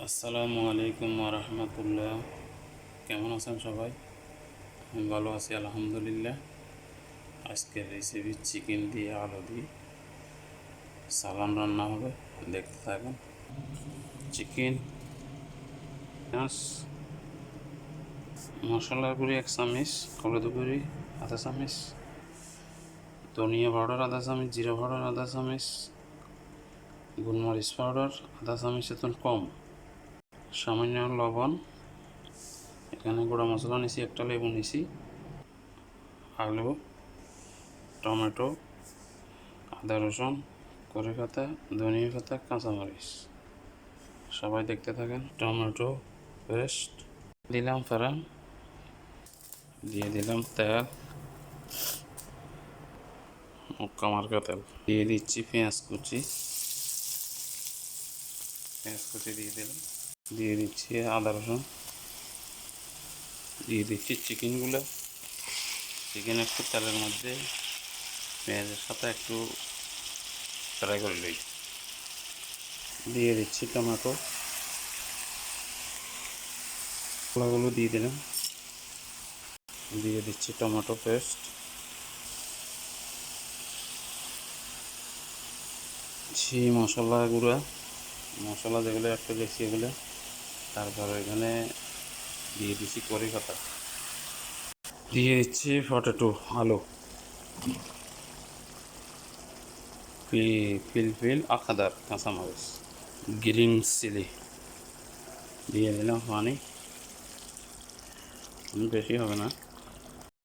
আসসালামু আলাইকুম রহমতুল্লাহ। কেমন আছেন সবাই? আমি ভালো আছি আলহামদুলিল্লাহ। আজকের রেসিপি চিকেন দিয়ে আলু দিয়ে সালান রান্না হবে, দেখতে থাকুন। চিকেন, পেঁয়াজ, মশলার গুঁড়ি 1 চামচ, হলুদ গুঁড়ি আধা চামচ, ধনিয়া পাউডার আধা চামচ, জিরা পাউডার আধা চামচ, গোলমরিচ পাউডার আধা চামচের কম, সামান্য লবণ। এখানে গুঁড়া মশলা নিছি, একটা লেবু নিছি, আলু, টমেটো, আদা রসুন, কড়ি পাতা, ধনিয়া পাতা, কাঁচামরিচ। সবাই দেখতে থাকেন। টমেটো পেস্ট দিলাম, ফেরান দিয়ে দিলাম তেল, মক্কা মার্কা তেল দিয়ে দিচ্ছি। পেঁয়াজ কুচি দিয়ে দিলাম, দিয়ে দিচ্ছি আদা রসুন, দিয়ে দিচ্ছি চিকেন একটু তেলের মধ্যে পেঁয়াজের সাথে একটু ফ্রাই করে লই। দিয়ে দিচ্ছি টমেটো, মশলাগুলো দিয়ে দিলাম, দিয়ে দিচ্ছি টমেটো পেস্ট, সেই মশলা গুঁড়া মশলা যেগুলো একটু বেশি এগুলো। তারপর এখানে দিয়ে দিচ্ছি কড়ি পাতা, দিয়ে দিচ্ছি পটেটো আলু, ফিল আখাদার কাঁচামরিচ, গ্রিন চিলি দিয়ে দিলাম। পানি বেশি হবে না।